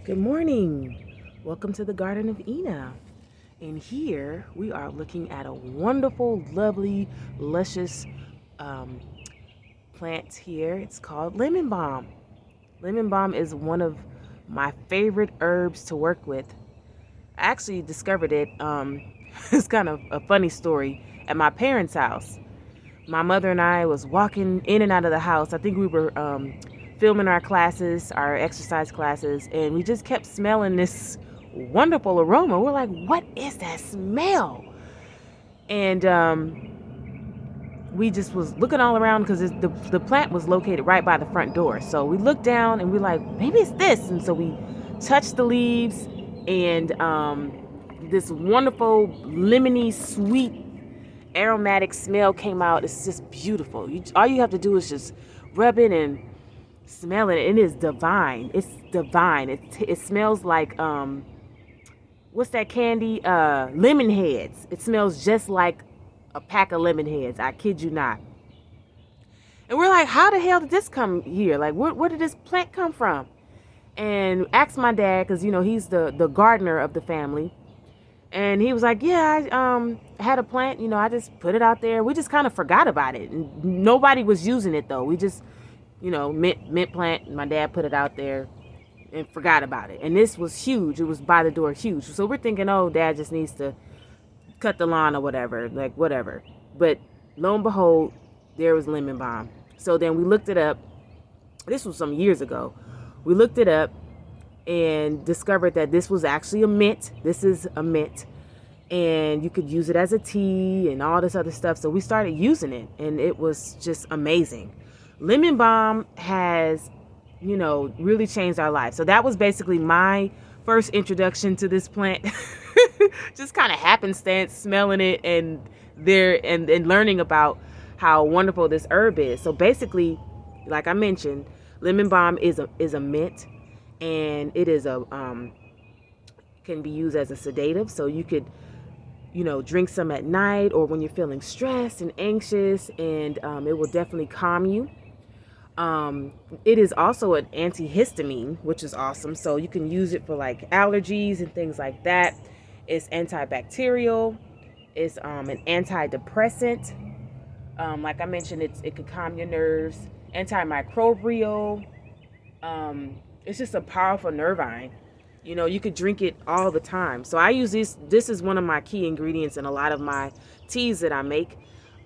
Good morning. Welcome to the Garden of Ina. And here we are looking at a wonderful, lovely, luscious um, plant here. It's called lemon balm. Lemon balm is one of my favorite herbs to work with. I actually discovered it. It's kind of a funny story at my parents' house. My mother and I was walking in and out of the house. I think we were filming our classes, our exercise classes, and we just kept smelling this wonderful aroma. We're like, what is that smell? And we just was looking all around because the plant was located right by the front door. So we looked down and we're like, maybe it's this. And so we touched the leaves, and this wonderful lemony sweet aromatic smell came out. It's just beautiful. All you have to do is just rub it and smell it. It is divine. It's divine. It smells like what's that candy? Lemon heads. It smells just like a pack of lemon heads. I kid you not. And we're like, how the hell did this come here? Like, where did this plant come from? And asked my dad, because he's the gardener of the family. And he was like, yeah, I had a plant, I just put it out there. We just kind of forgot about it. And nobody was using it though. We just, mint plant. My dad put it out there and forgot about it. And this was huge. It was by the door huge. So we're thinking, oh, dad just needs to cut the lawn or whatever, like whatever. But lo and behold, there was lemon balm. So then we looked it up. This was some years ago. We looked it up and discovered that this was actually a mint. This is a mint, and you could use it as a tea and all this other stuff. So we started using it, and it was just amazing. Lemon balm has, really changed our life. So that was basically my first introduction to this plant. Just kind of happenstance, smelling it and learning about how wonderful this herb is. So basically, like I mentioned, lemon balm is a mint, and it is can be used as a sedative. So you could drink some at night or when you're feeling stressed and anxious, and it will definitely calm you. It is also an antihistamine, which is awesome. So you can use it for like allergies and things like that. It's antibacterial. It's an antidepressant. Like I mentioned, it could calm your nerves. Antimicrobial. It's just a powerful nervine. You could drink it all the time. So I use this. This is one of my key ingredients in a lot of my teas that I make.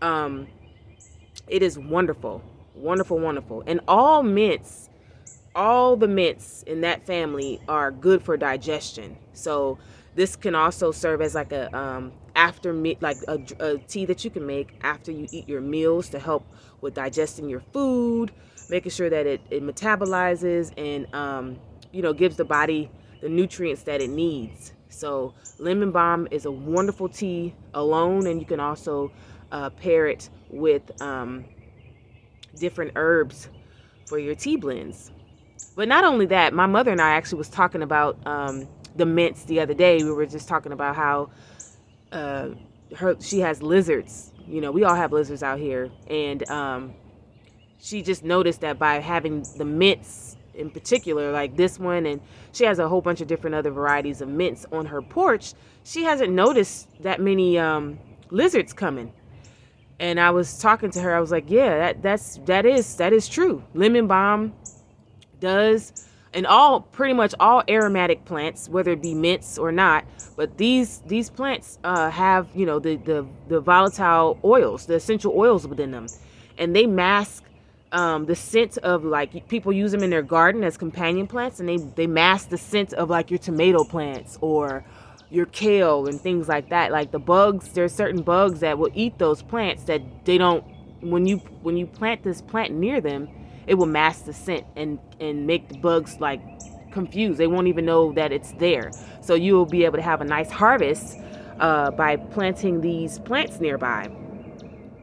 It is wonderful, wonderful, wonderful. And all the mints in that family are good for digestion. So this can also serve as like a after like a tea that you can make after you eat your meals to help with digesting your food, making sure that it metabolizes and gives the body the nutrients that it needs. So lemon balm is a wonderful tea alone, and you can also pair it with different herbs for your tea blends. But not only that, my mother and I actually was talking about the mints the other day. We were just talking about how she has lizards. We all have lizards out here, and she just noticed that by having the mints in particular, like this one, and she has a whole bunch of different other varieties of mints on her porch, she hasn't noticed that many lizards coming. And I was talking to her. I was like, yeah, that is true. Lemon balm does, and pretty much all aromatic plants, whether it be mints or not, but these plants have the volatile oils, the essential oils within them, and they mask the scent of, like, people use them in their garden as companion plants, and they mask the scent of like your tomato plants or your kale and things like that. Like the bugs, there's certain bugs that will eat those plants that they don't, when you plant this plant near them, it will mask the scent and make the bugs like confused. They won't even know that it's there. So you will be able to have a nice harvest by planting these plants nearby.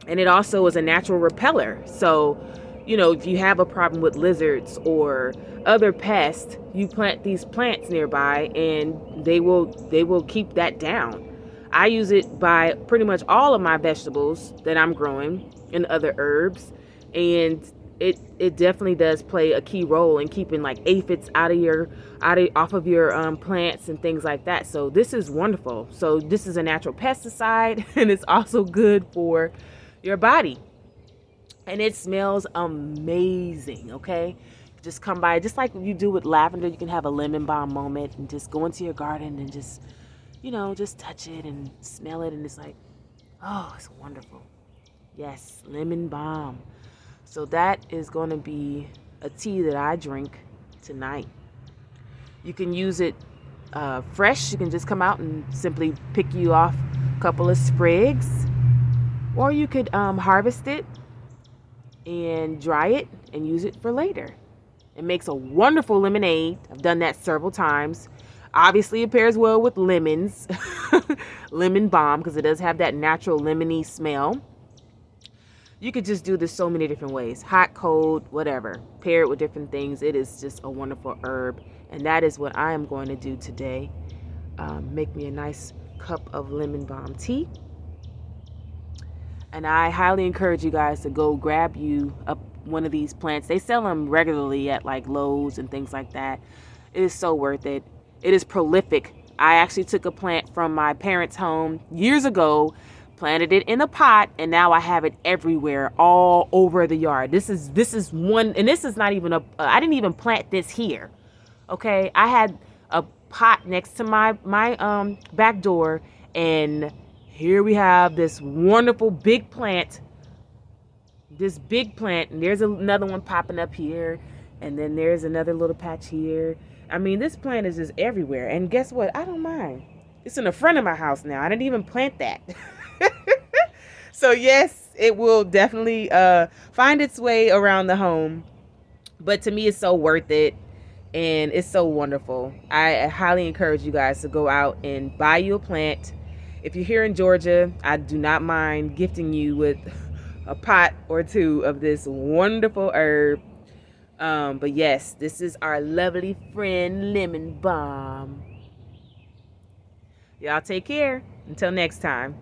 And it also is a natural repeller. So if you have a problem with lizards or other pests, you plant these plants nearby and they will keep that down. I use it by pretty much all of my vegetables that I'm growing and other herbs. And it definitely does play a key role in keeping like aphids off of your plants and things like that. So this is wonderful. So this is a natural pesticide and it's also good for your body. And it smells amazing, okay? Just come by, just like you do with lavender. You can have a lemon balm moment and just go into your garden and just, just touch it and smell it. And it's like, oh, it's wonderful. Yes, lemon balm. So that is going to be a tea that I drink tonight. You can use it fresh. You can just come out and simply pick you off a couple of sprigs. Or you could harvest it and dry it and use it for later. It makes a wonderful lemonade. I've done that several times. Obviously, it pairs well with lemons, lemon balm, because it does have that natural lemony smell. You could just do this so many different ways. Hot, cold, whatever. Pair it with different things. It is just a wonderful herb. And that is what I am going to do today. Make me a nice cup of lemon balm tea. And I highly encourage you guys to go grab you one of these plants. They sell them regularly at like Lowe's and things like that. It is so worth it. It is prolific. I actually took a plant from my parents' home years ago, planted it in a pot, and now I have it everywhere, all over the yard. This is one, and this is not even I didn't even plant this here. Okay, I had a pot next to my back door, and here we have this wonderful big plant. This big plant, and there's another one popping up here, and then there's another little patch here. I mean, this plant is just everywhere. And guess what? I don't mind. It's in the front of my house now. I didn't even plant that. So yes, it will definitely find its way around the home. But to me, it's so worth it. And it's so wonderful. I highly encourage you guys to go out and buy you a plant. If you're here in Georgia, I do not mind gifting you with a pot or two of this wonderful herb. But yes, this is our lovely friend lemon balm. Y'all take care. Until next time.